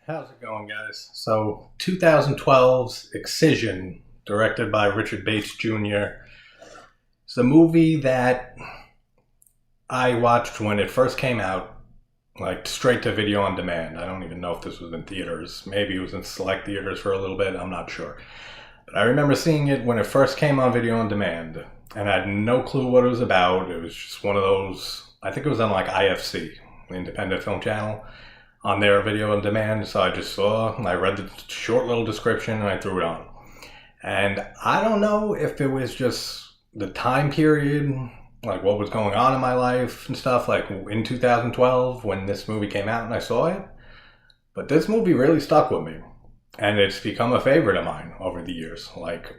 How's it going, guys? So, 2012's Excision, directed by Richard Bates Jr., is a movie that I watched when it first came out, like straight to video on demand. I don't even know if this was in theaters. Maybe it was in select theaters for a little bit. I'm not sure. But I remember seeing it when it first came on video on demand, and I had no clue what it was about. It was just one of those, I think it was on like IFC, the Independent Film Channel, on their video on demand. So I just saw, I read the short little description, and I threw it on. And I don't know if it was just the time period, like what was going on in my life and stuff, like in 2012 when this movie came out and I saw it. But this movie really stuck with me. And it's become a favorite of mine over the years. Like,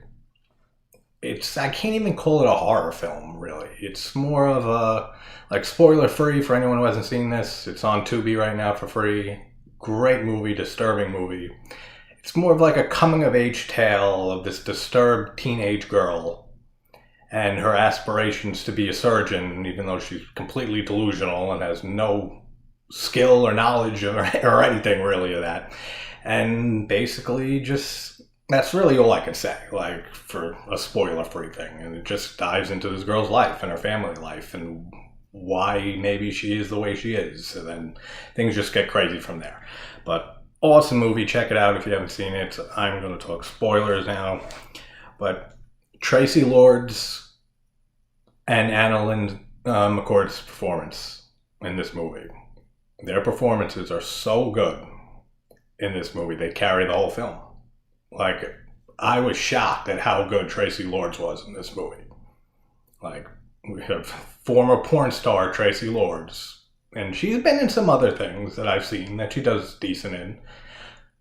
I can't even call it a horror film, really. It's more of a, like, spoiler free for anyone who hasn't seen this. It's on Tubi right now for free. Great movie, disturbing movie. It's more of like a coming of age tale of this disturbed teenage girl and her aspirations to be a surgeon, even though she's completely delusional and has no skill or knowledge or anything really of that. And basically just, that's really all I can say, like, for a spoiler-free thing. And it just dives into this girl's life and her family life and why maybe she is the way she is. And then things just get crazy from there. But awesome movie. Check it out if you haven't seen it. I'm going to talk spoilers now. But Traci Lords and AnnaLynne McCord's performance in this movie. Their performances are so good in this movie. They carry the whole film. Like, I was shocked at how good Traci Lords was in this movie. Like, we have former porn star Traci Lords, and she's been in some other things that I've seen that she does decent in.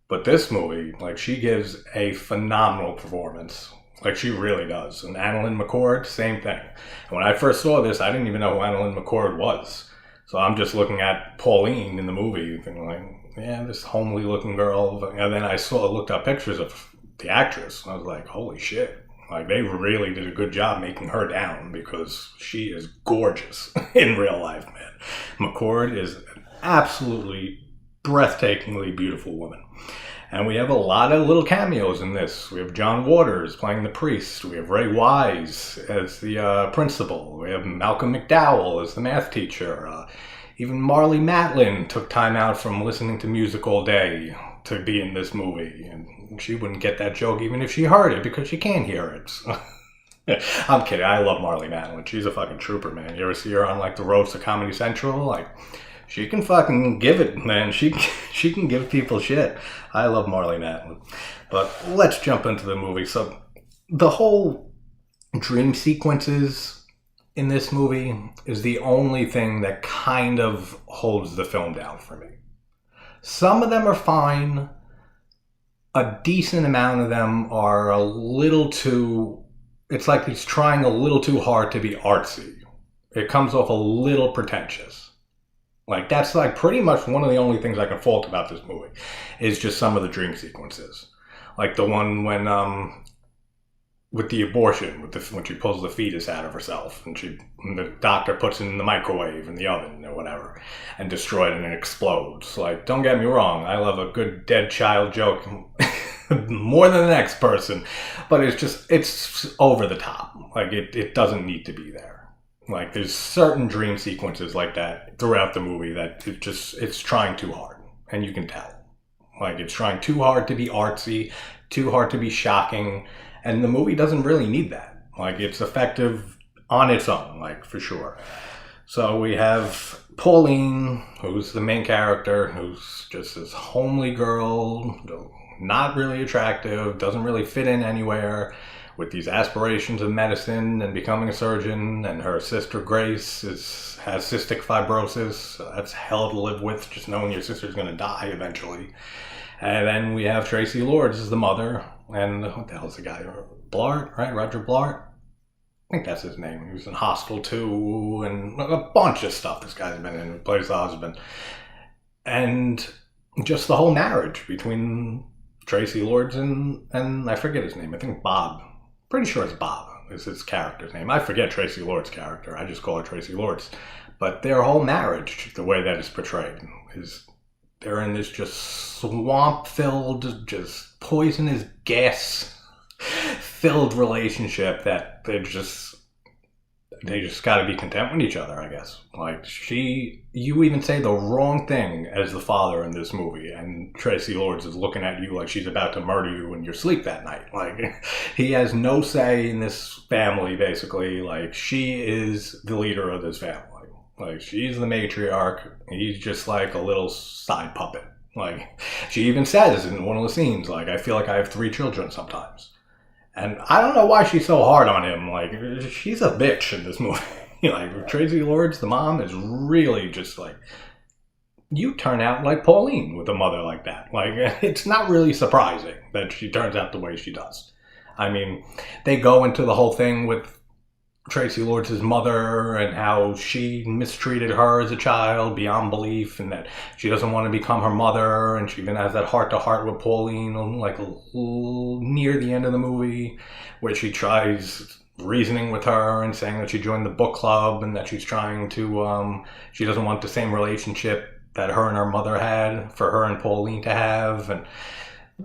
But this movie, like, she gives a phenomenal performance. Like, she really does. And AnnaLynne McCord, same thing. And when I first saw this, I didn't even know who AnnaLynne McCord was. So I'm just looking at Pauline in the movie, thinking like, yeah, this homely looking girl. And then I looked up pictures of the actress. And I was like, holy shit. Like, they really did a good job making her down because she is gorgeous in real life, man. McCord is an absolutely breathtakingly beautiful woman. And we have a lot of little cameos in this. We have John Waters playing the priest. We have Ray Wise as the principal. We have Malcolm McDowell as the math teacher. Even Marlee Matlin took time out from listening to music all day to be in this movie. And she wouldn't get that joke even if she heard it because she can't hear it. I'm kidding. I love Marlee Matlin. She's a fucking trooper, man. You ever see her on like the roads to Comedy Central? Like, she can fucking give it, man. She can give people shit. I love Marlee Matlin. But let's jump into the movie. So the whole dream sequences in this movie is the only thing that kind of holds the film down for me. Some of them are fine. A decent amount of them are a little too, it's like he's trying a little too hard to be artsy. It comes off a little pretentious. Like, that's like pretty much one of the only things I can fault about this movie is just some of the dream sequences. Like the one when, with the abortion, when she pulls the fetus out of herself and the doctor puts it in the microwave in the oven or whatever and destroys it and it explodes. Like, don't get me wrong, I love a good dead child joke more than the next person, but it's over the top. Like, it doesn't need to be there. Like, there's certain dream sequences like that throughout the movie that it's trying too hard. And you can tell. Like, it's trying too hard to be artsy, too hard to be shocking. And the movie doesn't really need that. Like, it's effective on its own, like, for sure. So we have Pauline, who's the main character, who's just this homely girl, not really attractive, doesn't really fit in anywhere, with these aspirations of medicine and becoming a surgeon, and her sister Grace has cystic fibrosis. So that's hell to live with, just knowing your sister's going to die eventually. And then we have Traci Lords as the mother, and what the hell's the guy? Blart, right? Roger Blart? I think that's his name. He was in Hostel 2, and a bunch of stuff this guy's been in. He plays the husband. And just the whole marriage between Traci Lords and I forget his name. I think Bob. Pretty sure it's Bob is his character's name. I forget Traci Lords' character. I just call her Traci Lords. But their whole marriage, the way that it's portrayed, is they're in this just swamp-filled, just poisonous gas-filled relationship that they just got to be content with each other, I guess. Like, you even say the wrong thing as the father in this movie, and Traci Lords is looking at you like she's about to murder you in your sleep that night. Like, he has no say in this family, basically. Like, she is the leader of this family. Like, she's the matriarch. He's just like a little side puppet. Like, she even says in one of the scenes, like, I feel like I have 3 children sometimes. And I don't know why she's so hard on him. Like, she's a bitch in this movie. Like, Traci Lords, the mom, is really just like, you turn out like Pauline with a mother like that. Like, it's not really surprising that she turns out the way she does. I mean, they go into the whole thing with Traci Lords' mother and how she mistreated her as a child beyond belief, and that she doesn't want to become her mother, and she even has that heart-to-heart with Pauline like near the end of the movie, where she tries reasoning with her and saying that she joined the book club and that she's trying to she doesn't want the same relationship that her and her mother had for her and Pauline to have. And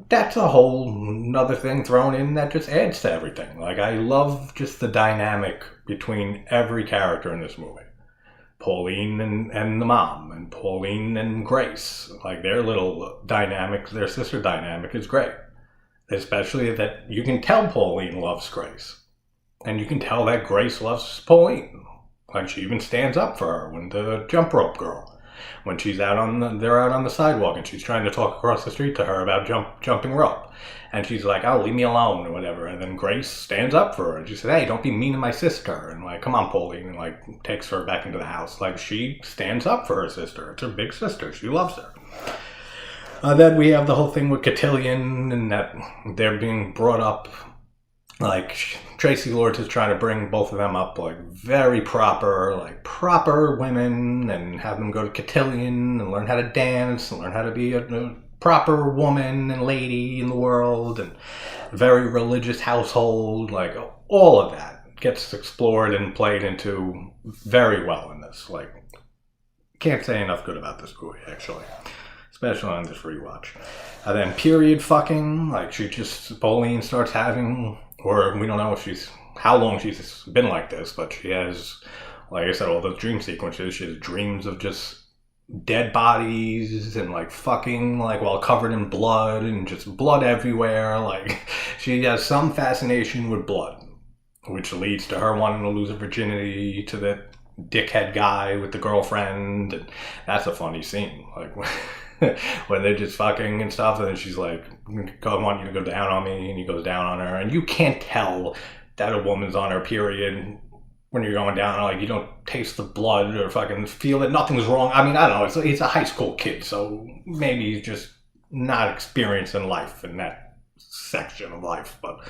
that's a whole another thing thrown in that just adds to everything. Like, I love just the dynamic between every character in this movie. Pauline and the mom, and Pauline and Grace. Like, their little dynamic, their sister dynamic is great. Especially that you can tell Pauline loves Grace. And you can tell that Grace loves Pauline. Like, she even stands up for her when the jump rope girl. When she's they're out on the sidewalk and she's trying to talk across the street to her about jumping rope. And she's like, oh, leave me alone or whatever. And then Grace stands up for her and she said, hey, don't be mean to my sister. And like, come on, Pauline. And like, takes her back into the house. Like, she stands up for her sister. It's her big sister. She loves her. Then we have the whole thing with Cotillion and that they're being brought up. Like, Traci Lords is trying to bring both of them up like very proper women, and have them go to Cotillion and learn how to dance and learn how to be a proper woman and lady in the world, and very religious household. Like, all of that gets explored and played into very well in this. Like, can't say enough good about this movie, actually. Especially on this rewatch. And then period fucking, like, Pauline starts having, or we don't know if how long she's been like this, but she has, like I said, all those dream sequences. She has dreams of just dead bodies and like fucking, like, while covered in blood and just blood everywhere. Like, she has some fascination with blood, which leads to her wanting to lose her virginity to the dickhead guy with the girlfriend. And that's a funny scene. Like, when they're just fucking and stuff, and then she's like, I want you to go down on me, and he goes down on her, and you can't tell that a woman's on her period when you're going down. Like, you don't taste the blood or fucking feel that nothing's wrong. I mean, I don't know, it's a high school kid, so maybe he's just not experienced in life in that section of life, but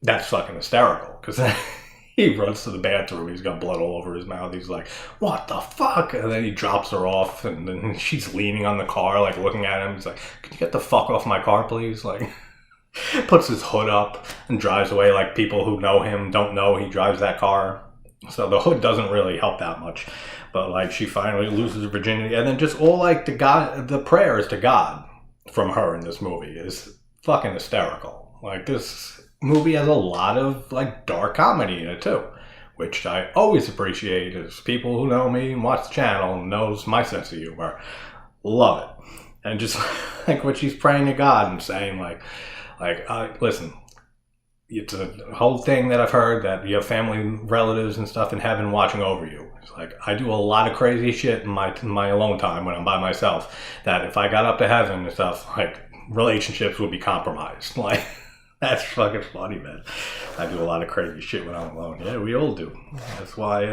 that's fucking hysterical, because he runs to the bathroom. He's got blood all over his mouth. He's like, what the fuck? And then he drops her off, and then she's leaning on the car, like, looking at him. He's like, can you get the fuck off my car, please? Like, puts his hood up and drives away. Like, people who know him don't know he drives that car. So the hood doesn't really help that much. But, like, she finally loses her virginity. And then just all, like, the prayers to God from her in this movie is fucking hysterical. Like, this movie has a lot of like dark comedy in it too, which I always appreciate. As people who know me and watch the channel knows my sense of humor. Love it. And just like what she's praying to God and saying listen, it's a whole thing that I've heard that you have family relatives and stuff in heaven watching over you. It's like, I do a lot of crazy shit in my alone time when I'm by myself, that if I got up to heaven and stuff, like, relationships would be compromised. Like, that's fucking funny, man. I do a lot of crazy shit when I'm alone. Yeah, we all do. That's why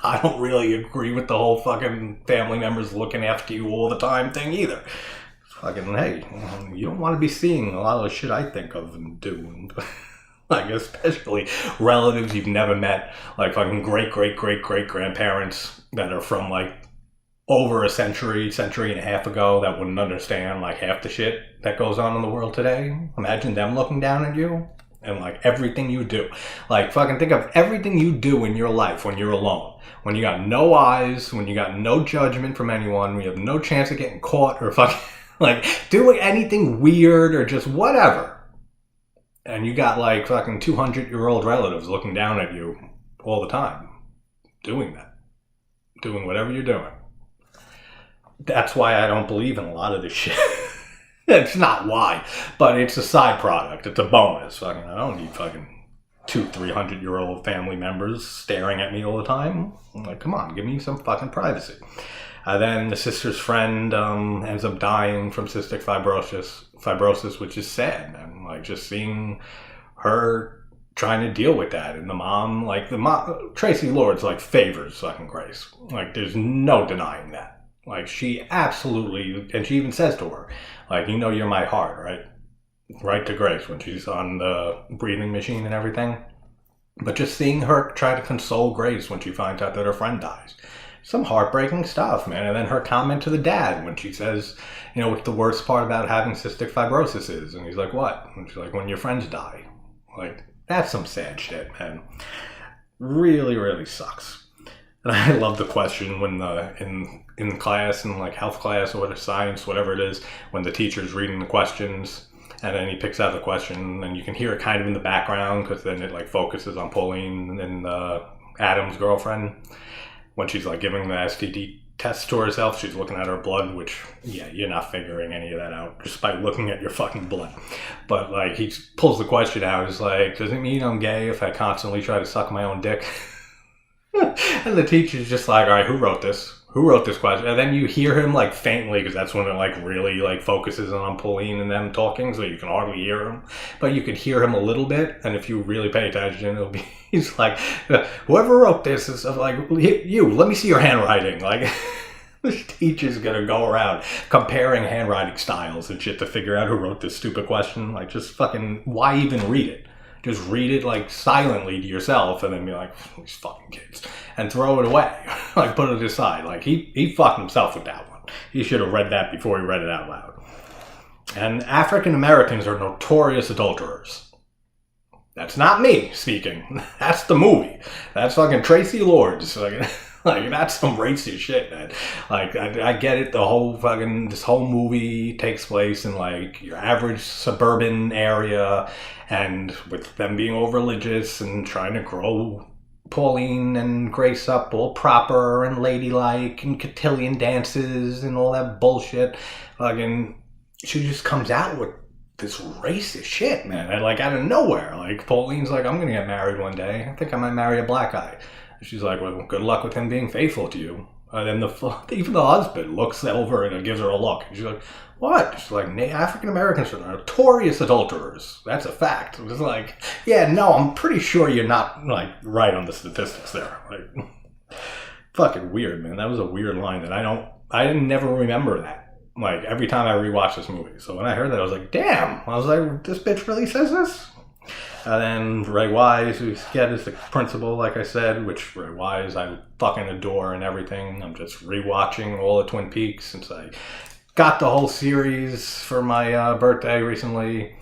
I don't really agree with the whole fucking family members looking after you all the time thing either. It's fucking, hey, you don't want to be seeing a lot of the shit I think of and do. Like, especially relatives you've never met, like fucking great-great-great-great-grandparents that are from like over a century and a half ago that wouldn't understand like half the shit that goes on in the world today. Imagine them looking down at you. and like everything you do. Like fucking think of everything you do in your life when you're alone. When you got no eyes, when you got no judgment from anyone, when you have no chance of getting caught or fucking like doing anything weird or just whatever. And you got like fucking 200-year-old relatives looking down at you all the time. Doing that. Doing whatever you're doing. That's why I don't believe in a lot of this shit. It's not why, but it's a side product. It's a bonus. Fucking, I don't need fucking 300-year-old family members staring at me all the time. I'm like, come on, give me some fucking privacy. Then the sister's friend ends up dying from cystic fibrosis, which is sad. And like just seeing her trying to deal with that, and the mom, Traci Lords like favors fucking Grace. Like there's no denying that. Like she absolutely, and she even says to her, like, you know, you're my heart, right? Right to Grace when she's on the breathing machine and everything. But just seeing her try to console Grace when she finds out that her friend dies. Some heartbreaking stuff, man. And then her comment to the dad when she says, you know, what the worst part about having cystic fibrosis is. And he's like, what? And she's like, when your friends die. Like, that's some sad shit, man. Really, really sucks. And I love the question when in class, in like health class or whatever, science, whatever it is, when the teacher's reading the questions and then he picks out the question and you can hear it kind of in the background because then it like focuses on Pauline and Adam's girlfriend. When she's like giving the STD test to herself, she's looking at her blood, which, yeah, you're not figuring any of that out just by looking at your fucking blood. But like he pulls the question out, he's like, does it mean I'm gay if I constantly try to suck my own dick? And the teacher's just like, all right, who wrote this? Who wrote this question? And then you hear him like faintly, because that's when it like really like focuses on Pauline and them talking, so you can hardly hear him. But you can hear him a little bit, and if you really pay attention, it'll be, he's like, whoever wrote this is like, you, let me see your handwriting. Like, this teacher's gonna go around comparing handwriting styles and shit to figure out who wrote this stupid question. Like, just fucking, why even read it? Just read it like silently to yourself and then be like, these fucking kids, and throw it away. Like put it aside. Like he fucked himself with that one. He should have read that before he read it out loud. And African Americans are notorious adulterers. That's not me speaking. That's the movie. That's fucking Traci Lords. Like that's some racist shit, man. Like I get it. The whole fucking this whole movie takes place in like your average suburban area, and with them being all religious and trying to grow Pauline and Grace up all proper and ladylike and cotillion dances and all that bullshit. Fucking, she just comes out with this racist shit, man. And like out of nowhere, like Pauline's like, I'm gonna get married one day. I think I might marry a black guy. She's like, well, good luck with him being faithful to you. And then even the husband looks over and gives her a look. And she's like, what? She's like, African Americans are notorious adulterers. That's a fact. It's like, yeah, no, I'm pretty sure you're not like right on the statistics there. Like, fucking weird, man. That was a weird line that I didn't never remember that. Like every time I rewatch this movie. So when I heard that, I was like, damn. I was like, this bitch really says this? And then Ray Wise, who get is the principal, like I said, which Ray Wise I fucking adore and everything. I'm just rewatching all the Twin Peaks since I got the whole series for my birthday recently.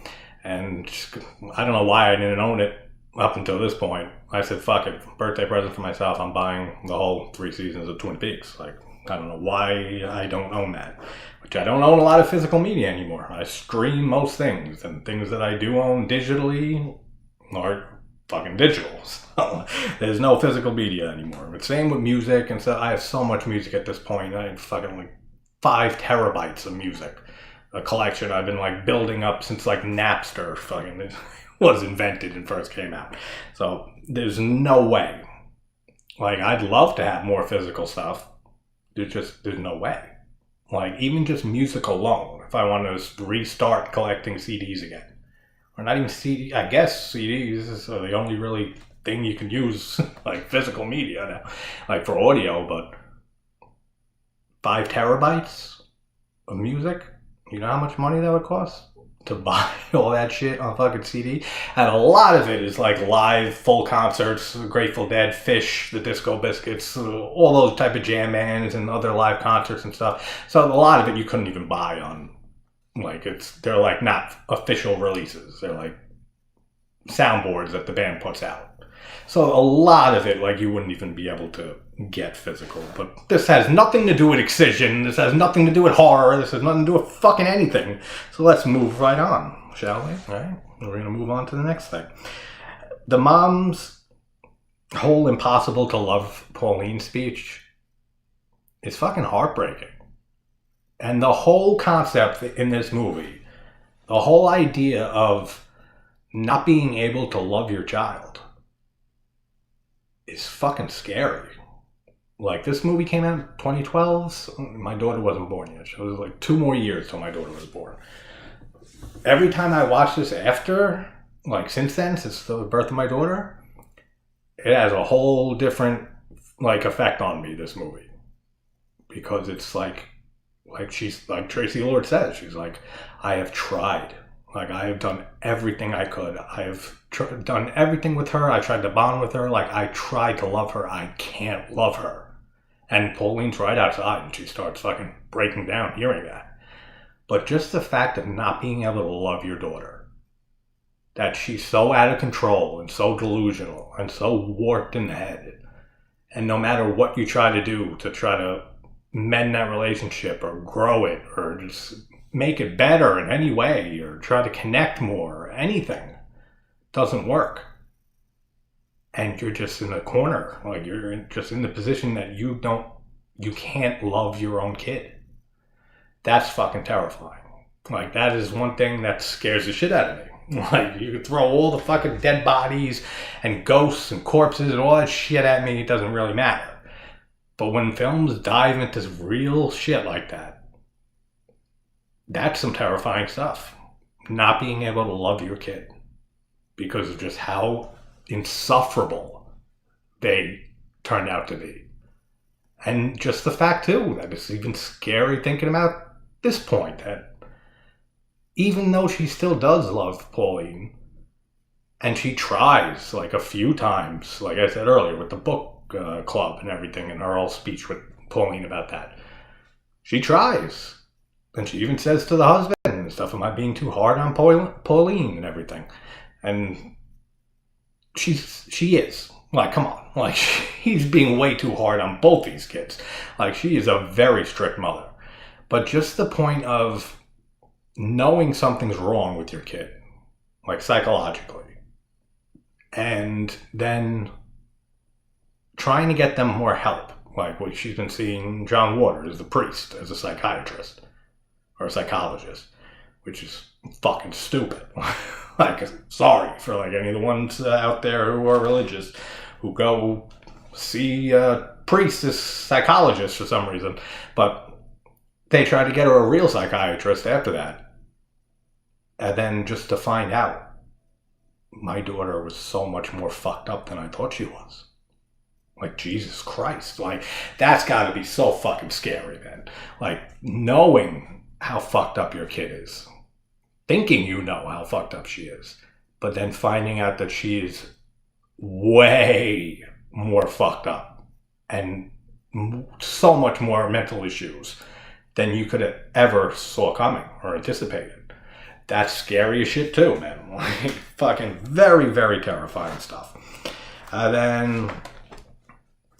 And just, I don't know why I didn't own it up until this point. I said, fuck it, birthday present for myself. I'm buying the whole 3 seasons of Twin Peaks. Like, I don't know why I don't own that. Which I don't own a lot of physical media anymore. I stream most things, and things that I do own digitally are fucking digital. So there's no physical media anymore. But same with music and stuff. I have so much music at this point. I have fucking like 5 terabytes of music. A collection I've been like building up since like Napster fucking was invented and first came out. So there's no way. Like, I'd love to have more physical stuff. There's no way. Like, even just music alone, if I want to restart collecting CDs again. Or not even CD, I guess CDs are the only really thing you can use, like physical media now, like for audio, but 5 terabytes of music? You know how much money that would cost to buy all that shit on fucking CD? And a lot of it is like live, full concerts, Grateful Dead, Fish, the Disco Biscuits, all those type of jam bands and other live concerts and stuff. So a lot of it you couldn't even buy on, like, they're like not official releases. They're like soundboards that the band puts out. So a lot of it, like, you wouldn't even be able to get physical. But this has nothing to do with Excision. This has nothing to do with horror. This has nothing to do with fucking anything. So let's move right on, shall we? All right? We're going to move on to the next thing. The mom's whole impossible to love Pauline speech is fucking heartbreaking. And the whole concept in this movie, the whole idea of not being able to love your child, is fucking scary. Like, this movie came out in 2012. My daughter wasn't born yet. It was like 2 more years till my daughter was born. Every time I watch this after, like, since then, since the birth of my daughter, it has a whole different, like, effect on me, this movie. Because it's like she's, like Traci Lord says, she's like, I have tried. Like, I have done everything I could. I have done everything with her. I tried to bond with her. Like, I tried to love her. I can't love her. And Pauline's right outside, and she starts fucking breaking down hearing that. But just the fact of not being able to love your daughter, that she's so out of control and so delusional and so warped in the head, and no matter what you try to do to try to mend that relationship or grow it or just make it better in any way or try to connect more or anything, doesn't work. And you're just in a corner. Like, you're just in the position that you can't love your own kid. That's fucking terrifying. Like, that is one thing that scares the shit out of me. Like, you could throw all the fucking dead bodies and ghosts and corpses and all that shit at me, it doesn't really matter. But when films dive into real shit like that, that's some terrifying stuff. Not being able to love your kid because of just how insufferable they turned out to be. And just the fact, too, that it's even scary thinking about this point, that even though she still does love Pauline, and she tries, like, a few times, like I said earlier, with the book club and everything, and her whole speech with Pauline about that, she tries. And she even says to the husband and stuff, am I being too hard on Pauline and everything? And she is. Like, come on. Like, he's being way too hard on both these kids. Like, she is a very strict mother. But just the point of knowing something's wrong with your kid, like psychologically, and then trying to get them more help. Like, what she's been seeing John Waters, the priest, as a psychiatrist. Or a psychologist, which is fucking stupid. Like, sorry for, like, any of the ones out there who are religious who go see priests as psychologists for some reason, but they tried to get her a real psychiatrist after that, and then just to find out my daughter was so much more fucked up than I thought she was. Like, Jesus Christ, like, that's got to be so fucking scary, man. Like, knowing how fucked up your kid is, thinking you know how fucked up she is, but then finding out that she is way more fucked up and so much more mental issues than you could have ever saw coming or anticipated. That's scary as shit too, man. Like, fucking very, very terrifying stuff. Then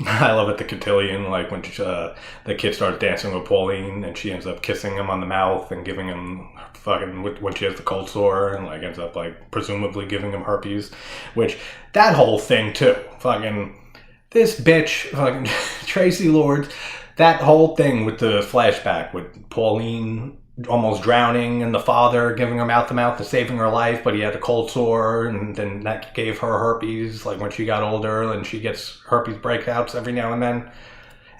I love it, the cotillion, like when the kid starts dancing with Pauline and she ends up kissing him on the mouth and giving him fucking, when she has the cold sore, and like ends up like presumably giving him herpes, which, that whole thing too, fucking, this bitch, fucking Traci Lord, that whole thing with the flashback with Pauline almost drowning and the father giving her mouth-to-mouth to saving her life, but he had a cold sore, and then that gave her herpes, like when she got older, and she gets herpes breakouts every now and then,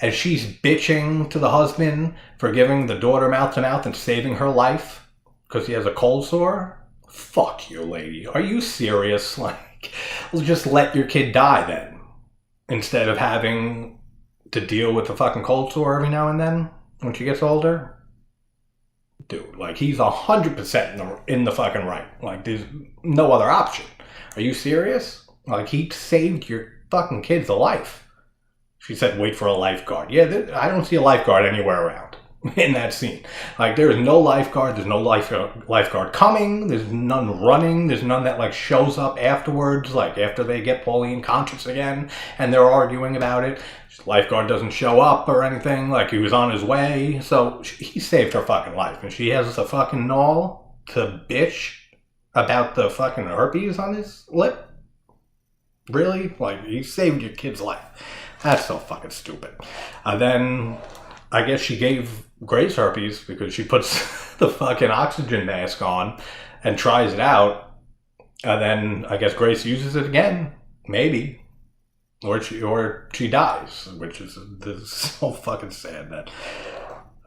and she's bitching to the husband for giving the daughter mouth-to-mouth and saving her life because he has a cold sore. Fuck you, lady. Are you serious? Like, just let your kid die then, instead of having to deal with the fucking cold sore every now and then when she gets older. Dude, like, he's 100% in the fucking right. Like, there's no other option. Are you serious? Like, he saved your fucking kid's life. She said, wait for a lifeguard. Yeah, I don't see a lifeguard anywhere around. in that scene. Like, there is no lifeguard. There's no lifeguard coming. There's none running. There's none that, like, shows up afterwards, like, after they get Pauline conscious again and they're arguing about it. Lifeguard doesn't show up or anything. Like, he was on his way. So he saved her fucking life. And she has a fucking gall to bitch about the fucking herpes on his lip? Really? Like, you saved your kid's life. That's so fucking stupid. Then I guess she gave Grace herpes because she puts the fucking oxygen mask on and tries it out. And then I guess Grace uses it again. Maybe. Or she dies, which is so fucking sad. That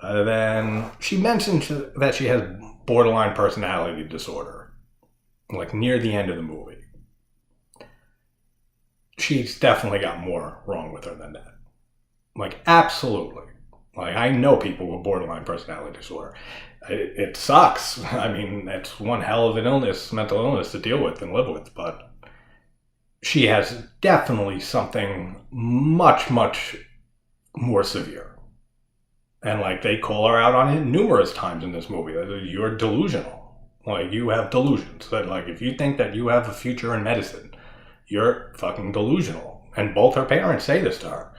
then she mentioned that she has borderline personality disorder, like near the end of the movie. She's definitely got more wrong with her than that. Like, absolutely. Like, I know people with borderline personality disorder. It sucks. I mean, that's one hell of an illness, mental illness to deal with and live with, but she has definitely something much, much more severe. And, like, they call her out on it numerous times in this movie. You're delusional. Like, you have delusions. That, like, if you think that you have a future in medicine, you're fucking delusional. And both her parents say this to her.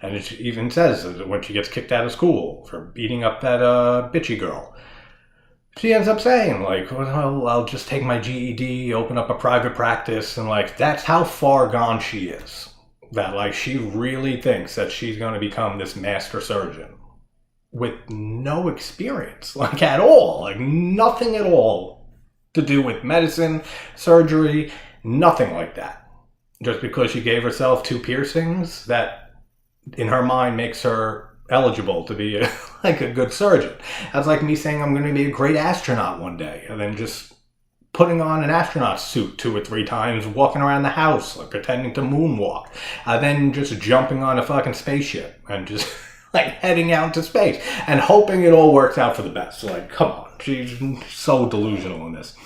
And it even says that when she gets kicked out of school for beating up that bitchy girl, she ends up saying, like, well, I'll just take my GED, open up a private practice, and, like, that's how far gone she is. That, like, she really thinks that she's going to become this master surgeon with no experience, like, at all. Like, nothing at all to do with medicine, surgery, nothing like that. Just because she gave herself 2 piercings, that in her mind makes her eligible to be like a good surgeon. That's like me saying I'm going to be a great astronaut one day, and then just putting on an astronaut suit 2 or 3 times, walking around the house, like pretending to moonwalk, then just jumping on a fucking spaceship and just like heading out to space and hoping it all works out for the best. Like, come on, she's so delusional in this.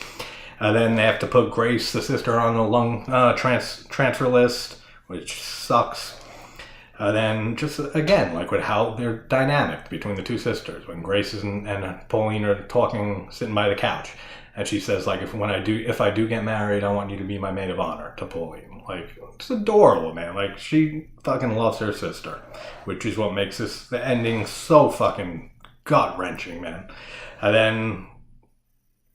Then they have to put Grace, the sister, on the lung transfer list, which sucks. Then just again, like with how they're dynamic between the 2 sisters, when Grace and Pauline are talking, sitting by the couch, and she says, like, if I do get married, I want you to be my maid of honor, to Pauline. Like, it's adorable, man. Like, she fucking loves her sister, which is what makes the ending so fucking gut wrenching, man. And then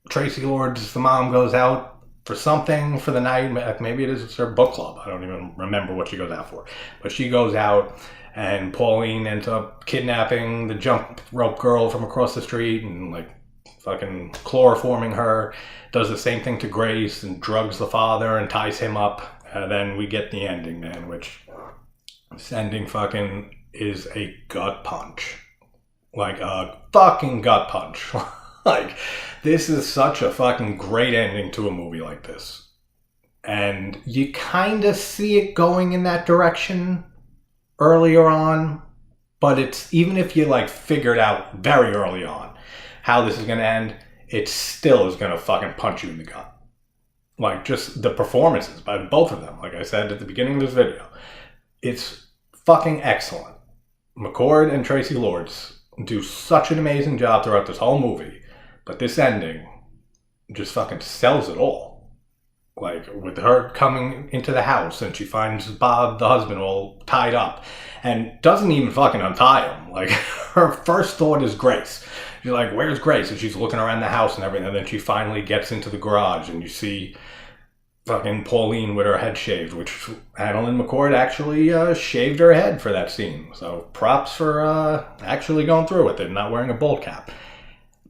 Traci Lords, the mom, goes out for something for the night. Maybe it is her book club. I don't even remember what she goes out for. But she goes out, and Pauline ends up kidnapping the jump rope girl from across the street and, like, fucking chloroforming her. Does the same thing to Grace and drugs the father and ties him up. And then we get the ending, man, which this ending fucking is a gut punch. Like a fucking gut punch. Like, this is such a fucking great ending to a movie like this. And you kind of see it going in that direction earlier on. But it's, even if you, like, figured out very early on how this is going to end, it still is going to fucking punch you in the gut. Like, just the performances by both of them, like I said at the beginning of this video. It's fucking excellent. McCord and Traci Lords do such an amazing job throughout this whole movie. But this ending just fucking sells it all. Like, with her coming into the house and she finds Bob, the husband, all tied up and doesn't even fucking untie him. Like, her first thought is Grace. She's like, where's Grace? And she's looking around the house and everything. And then she finally gets into the garage and you see fucking Pauline with her head shaved, which AnnaLynne McCord actually shaved her head for that scene. So props for actually going through with it, not wearing a bowl cap.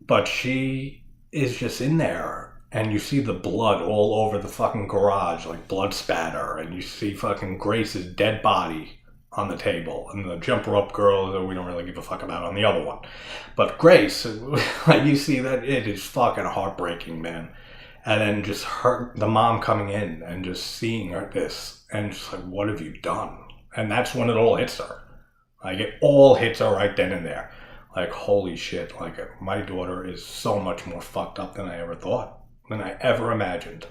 But she is just in there, and you see the blood all over the fucking garage, like blood spatter, and you see fucking Grace's dead body on the table, and the jump rope girl that we don't really give a fuck about on the other one. But Grace, like, you see that it is fucking heartbreaking, man. And then just the mom coming in and just seeing her this, and just like, what have you done? And that's when it all hits her. Like, it all hits her right then and there. Like, holy shit, like, my daughter is so much more fucked up than I ever thought, than I ever imagined.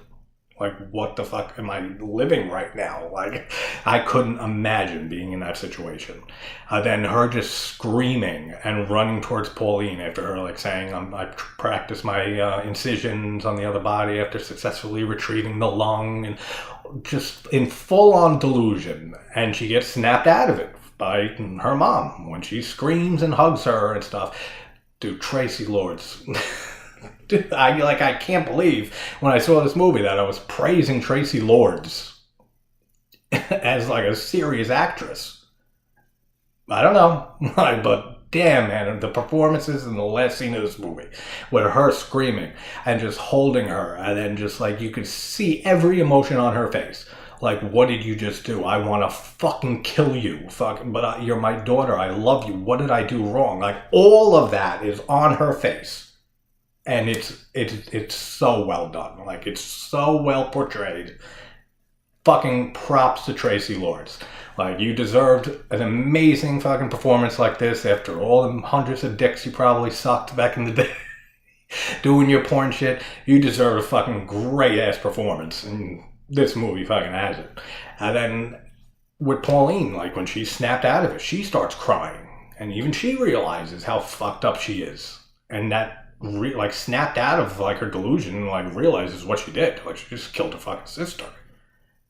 Like, what the fuck am I living right now? Like, I couldn't imagine being in that situation. Then her just screaming and running towards Pauline after her, like, saying, I practiced my incisions on the other body after successfully retrieving the lung, and just in full-on delusion. And she gets snapped out of it by her mom when she screams and hugs her and stuff. Dude, Traci Lords... Dude, I can't believe when I saw this movie that I was praising Traci Lords as like a serious actress. I don't know, but damn, man, the performances in the last scene of this movie with her screaming and just holding her, and then just like you could see every emotion on her face. Like, what did you just do? I want to fucking kill you. But you're my daughter. I love you. What did I do wrong? Like, all of that is on her face. And it's so well done. Like, it's so well portrayed. Fucking props to Traci Lords. Like, you deserved an amazing fucking performance like this after all the hundreds of dicks you probably sucked back in the day doing your porn shit. You deserve a fucking great ass performance, and this movie fucking has it. And then with Pauline, like, when she snapped out of it, she starts crying, and even she realizes how fucked up she is, and that like snapped out of like her delusion and like realizes what she did. Like, she just killed her fucking sister.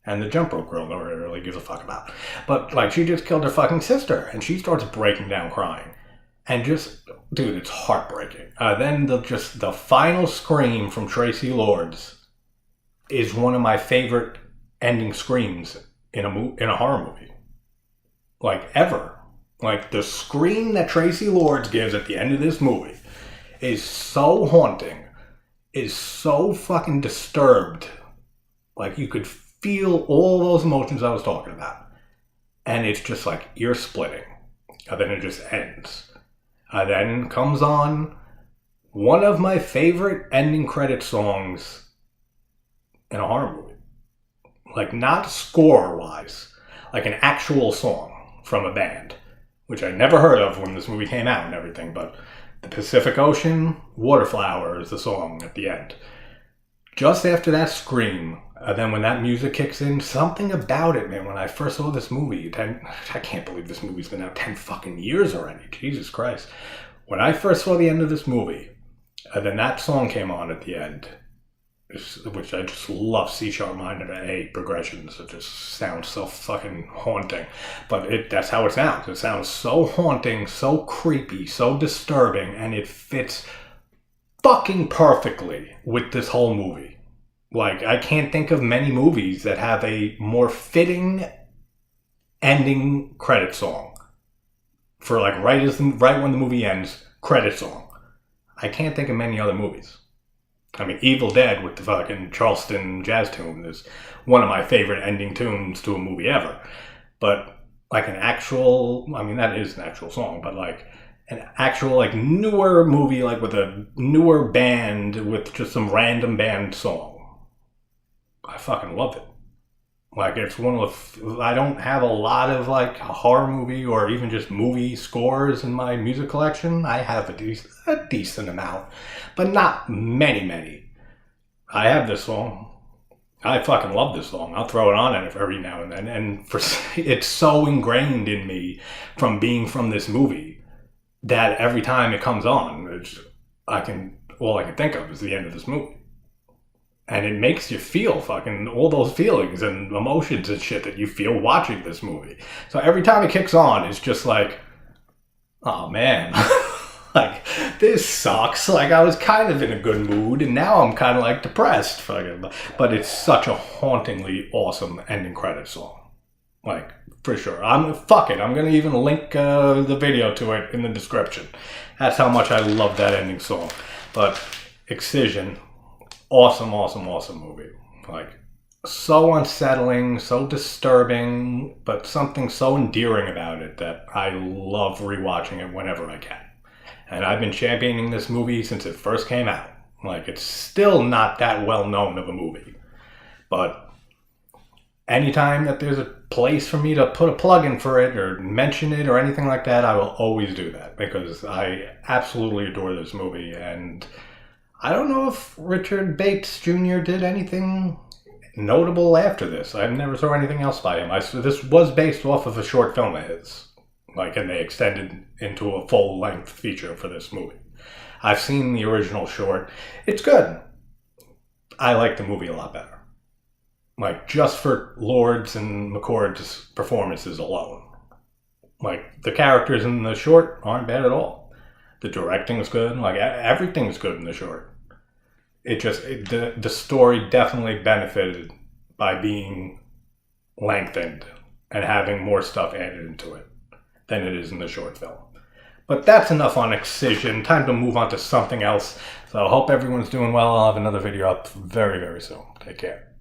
And the jump rope girl nobody really gives a fuck about. But like, she just killed her fucking sister, and she starts breaking down crying. And just, dude, it's heartbreaking. Then the final scream from Traci Lords is one of my favorite ending screams in a horror movie. Like, ever. Like, the scream that Traci Lords gives at the end of this movie is so haunting, is so fucking disturbed. Like, you could feel all those emotions I was talking about. And it's just like ear splitting. And then it just ends. And then comes on one of my favorite ending credit songs in a horror movie. Like, not score-wise, like an actual song from a band, which I never heard of when this movie came out and everything, but The Pacific Ocean, Waterflower is the song at the end. Just after that scream, then when that music kicks in, something about it, man, when I first saw this movie, I can't believe this movie's been out 10 fucking years already, Jesus Christ. When I first saw the end of this movie, then that song came on at the end, which I just love, C-sharp minor to A progressions. It just sounds so fucking haunting. But that's how it sounds. It sounds so haunting, so creepy, so disturbing, and it fits fucking perfectly with this whole movie. Like, I can't think of many movies that have a more fitting ending credit song for like right when the movie ends, credit song. I can't think of many other movies. I mean, Evil Dead with the fucking Charleston jazz tune is one of my favorite ending tunes to a movie ever. But like an actual, I mean, that is an actual song, but like an actual like newer movie, like with a newer band with just some random band song, I fucking love it. Like, it's one of the, I don't have a lot of like horror movie or even just movie scores in my music collection. I have a decent amount, but not many. I have this song. I fucking love this song. I'll throw it on every now and then. And it's so ingrained in me from being from this movie that every time it comes on, all I can think of is the end of this movie. And it makes you feel fucking all those feelings and emotions and shit that you feel watching this movie. So every time it kicks on, it's just like, oh man, like, this sucks. Like, I was kind of in a good mood, and now I'm kind of like depressed. But it's such a hauntingly awesome ending credit song. Like, for sure. Fuck it. I'm going to even link the video to it in the description. That's how much I love that ending song. But Excision, awesome movie. Like, so unsettling, so disturbing, but something so endearing about it that I love rewatching it whenever I can. And I've been championing this movie since it first came out. Like, it's still not that well known of a movie, but anytime that there's a place for me to put a plug in for it or mention it or anything like that, I will always do that because I absolutely adore this movie. And I don't know if Richard Bates Jr. did anything notable after this. I never saw anything else by him. This was based off of a short film of his, and they extended into a full-length feature for this movie. I've seen the original short. It's good. I like the movie a lot better. Just for Lord's and McCord's performances alone. The characters in the short aren't bad at all. The directing's good. Everything's good in the short. The story definitely benefited by being lengthened and having more stuff added into it than it is in the short film. But that's enough on Excision. Time to move on to something else. So I hope everyone's doing well. I'll have another video up very, very soon. Take care.